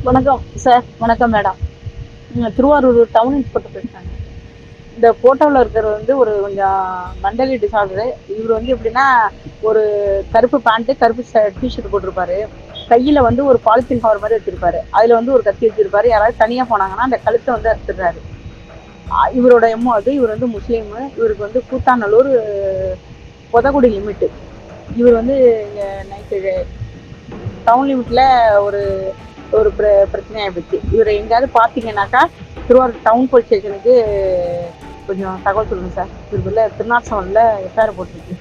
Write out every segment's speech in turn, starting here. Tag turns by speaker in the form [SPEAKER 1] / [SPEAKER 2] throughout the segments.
[SPEAKER 1] வணக்கம் சார். வணக்கம் madam. Thiruvarur down inspector பேசுகிறாங்க. இந்த ஃபோட்டோவில் இருக்கிறவர் வந்து ஒரு கொஞ்சம் மெண்டலி டிசார்டரு. இவர் வந்து எப்படின்னா, ஒரு கருப்பு பேண்ட்டு, கருப்பு டிஷர்ட் போட்டிருப்பாரு. கையில் வந்து ஒரு பாலித்தீன் கவர் மாதிரி வச்சுருப்பாரு. அதில் வந்து ஒரு கத்தி வச்சுருப்பாரு. யாராவது தனியாக போனாங்கன்னா அந்த கழுத்தை வந்து அறுத்துடுறாரு. இவரோட எம்மோ அது. இவர் வந்து முஸ்லீமு. இவருக்கு வந்து கூத்தாநல்லூர் பொதக்குடி லிமிட்டு. இவர் வந்து இங்கே நைட்டு டவுன் லிமிட்டில் ஒரு ஒரு பிரச்சனையாக போச்சு. இவரை எங்கேயாவது பார்த்தீங்கன்னாக்கா திருவாரூர் டவுன் போலீஸ் ஸ்டேஷனுக்கு கொஞ்சம் தகவல் சொல்லுங்கள் சார். இவருக்குள்ள திருநாட்சவனில் எஃப்ஐஆர் போட்டிருக்கு.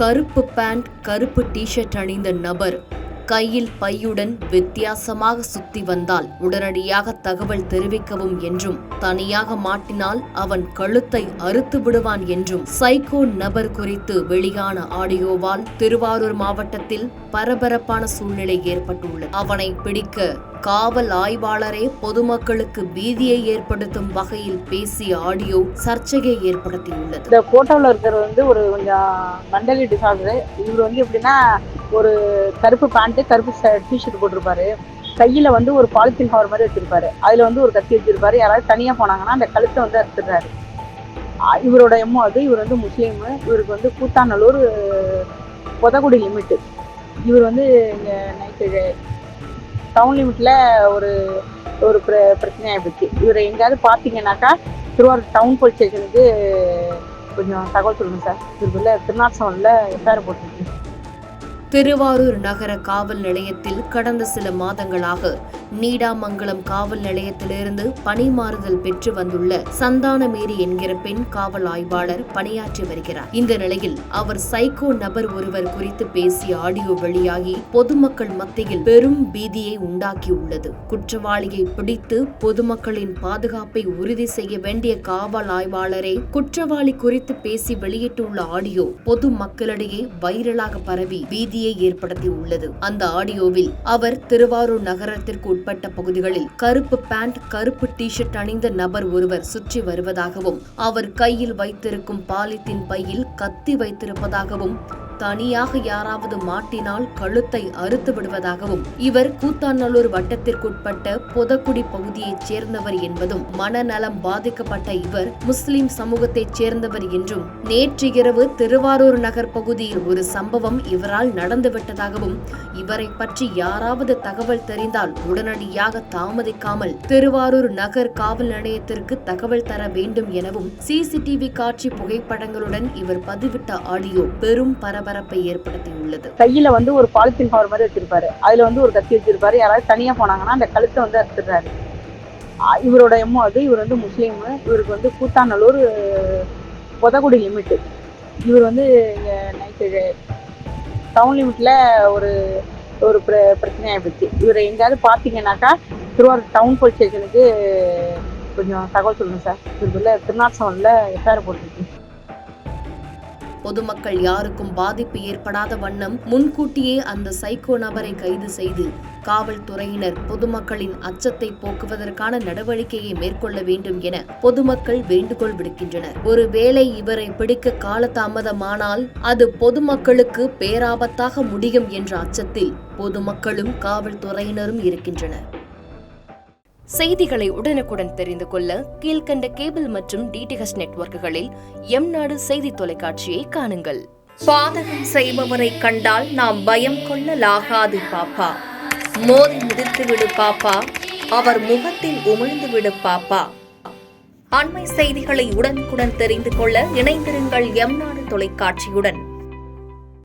[SPEAKER 2] கருப்பு பேண்ட், கருப்பு டிஷர்ட் அணிந்த நபர் கையில் பையுடன் வித்தியாசமாக சுத்தி வந்தால் உடனடியாக தகவல் தெரிவிக்கவும் என்றும், தனியாக மாட்டினால் அவன் கழுத்தை அறுத்து விடுவான் என்றும் சைக்கோ நபர் குறித்து வெளியான ஆடியோவால் திருவாரூர் மாவட்டத்தில் பரபரப்பான சூழ்நிலை ஏற்பட்டுள்ளது. அவனை பிடிக்க காவல் ஆய்வாளரே பொதுமக்களுக்கு பீதியை ஏற்படுத்தும் வகையில் பேசிய ஆடியோ சர்ச்சையை ஏற்படுத்தியுள்ளது.
[SPEAKER 1] இந்த போட்டோவில் இருக்கிறவர் வந்து ஒரு கொஞ்சம் மெண்டலி டிசார்டரு. இவர் வந்து எப்படின்னா, ஒரு கருப்பு பேண்ட்டு, கருப்பு டிஷர்ட் போட்டிருப்பாரு. கையில் வந்து ஒரு பாலித்தீன் கவர் மாதிரி வச்சிருப்பாரு. அதில் வந்து ஒரு கத்தி வச்சிருப்பாரு. யாராவது தனியாக போனாங்கன்னா அந்த கழுத்தை வந்து அறுத்துடுறாரு. இவரோட எம்மோ அது. இவர் வந்து முஸ்லீமு. இவருக்கு வந்து கூத்தாநல்லூர் பொதக்குடி லிமிட்டு. இவர் வந்து இங்கே நைட்டு டவுன் லிமிட்டில் ஒரு பிரச்சனையாக போச்சு. இவரை எங்கேயாவது பார்த்தீங்கன்னாக்கா திருவாரூர் டவுன் போலீஸ் ஸ்டேஷனுக்கு கொஞ்சம் தகவல் சொல்லுங்கள் சார். இவருக்குள்ள திருநாட்சவனில் எஃப்ஐஆர் போட்டிருக்கு.
[SPEAKER 2] திருவாரூர் நகர காவல் நிலையத்தில் கடந்த சில மாதங்களாக நீடாமங்கலம் காவல் நிலையத்திலிருந்து பணிமாறுதல் பெற்று வந்துள்ள சந்தானமேரி என்கிற பெண் காவல் ஆய்வாளர் பணியாற்றி வருகிறார். இந்த நிலையில் அவர் சைக்கோ நபர் ஒருவர் குறித்து பேசிய ஆடியோ வெளியாகி பொதுமக்கள் மத்தியில் பெரும் பீதியை உண்டாக்கியுள்ளது. குற்றவாளியை பிடித்து பொதுமக்களின் பாதுகாப்பை உறுதி செய்ய வேண்டிய காவல் ஆய்வாளரே குற்றவாளி குறித்து பேசி வெளியிட்டுள்ள ஆடியோ பொதுமக்களிடையே வைரலாக பரவி பீதி ஏற்படுத்தியுள்ளது. அந்த ஆடியோவில் அவர் திருவாரூர் நகரத்திற்கு உட்பட்ட பகுதிகளில் கருப்பு பேண்ட், கருப்பு டிஷர்ட் அணிந்த நபர் ஒருவர் சுற்றி வருவதாகவும், அவர் கையில் வைத்திருக்கும் பாலித்தீன் பையில் கத்தி வைத்திருப்பதாகவும், தனியாக யாராவது மாட்டினால் கழுத்தை அறுத்து விடுவதாகவும், இவர் கூத்தாநல்லூர் வட்டத்திற்குட்பட்ட பொதக்குடி பகுதியைச் சேர்ந்தவர் என்பதும், மனநலம் பாதிக்கப்பட்ட இவர் முஸ்லிம் சமூகத்தைச் சேர்ந்தவர் என்றும், நேற்று இரவு திருவாரூர் நகர் பகுதியில் ஒரு சம்பவம் இவரால் நடந்துவிட்டதாகவும், இவரை பற்றி யாராவது தகவல் தெரிந்தால் உடனடியாக தாமதிக்காமல் திருவாரூர் நகர் காவல் நிலையத்திற்கு தகவல் தர வேண்டும் எனவும் சிசிடிவி காட்சி புகைப்படங்களுடன் இவர் பதிவிட்ட ஆடியோ பெரும் பரபரப்பை ஏற்படுத்தியுள்ளது.
[SPEAKER 1] கையில வந்து ஒரு பாலித்தீன் கவர் மாதிரி வச்சிருப்பாரு. அதுல வந்து ஒரு கத்தி வச்சிருப்பாரு. யாராவது தனியா போனாங்கன்னா அந்த கழுத்தை வந்து அறுத்துடுறாரு. இவரோட எம்மோ அது. இவர் வந்து முஸ்லீமு. இவருக்கு வந்து கூத்தாநல்லூர் பொதக்குடி லிமிட்டு. இவர் வந்து இங்கே நைட்டு டவுன் லிமிட்டில் ஒரு பிரச்சனையாக போச்சு. இவரை எங்கேயாவது பார்த்தீங்கன்னாக்கா திருவாரூர் டவுன் போலீஸ் ஸ்டேஷனுக்கு கொஞ்சம் தகவல் சொல்லுங்கள் சார். இவருக்குள்ள திருநாட்சவனில் எஃப்ஐஆர் போட்டிருக்கு.
[SPEAKER 2] பொதுமக்கள் யாருக்கும் பாதிப்பு ஏற்படாத வண்ணம் முன்கூட்டியே அந்த சைக்கோ நபரை கைது செய்து காவல்துறையினர் பொதுமக்களின் அச்சத்தை போக்குவதற்கான நடவடிக்கையை மேற்கொள்ள வேண்டும் என பொதுமக்கள் வேண்டுகோள் விடுக்கின்றனர். ஒருவேளை இவரை பிடிக்க காலதாமதமானால் அது பொதுமக்களுக்கு பேராபத்தாக முடியும் என்ற அச்சத்தில் பொதுமக்களும் காவல்துறையினரும் இருக்கின்றனர். செய்திகளை உடனுக்குடன் தெரிந்து கொள்ள கீழ்கண்ட கேபிள் மற்றும் டிடிஹெச் நெட்வொர்க்குகளில் எம்நாடு செய்தி தொலைக்காட்சியை காணுங்கள். பாதகம் செய்பவரை கண்டால் நாம் பயம் கொள்ளலாகாது பாப்பா. மோதி மிதித்துவிடு பாப்பா, அவர் முகத்தில் உமிழ்ந்துவிடு பாப்பா. அண்மை செய்திகளை உடனுக்குடன் தெரிந்து கொள்ள இணைந்திருங்கள் எம்நாடு தொலைக்காட்சியுடன்.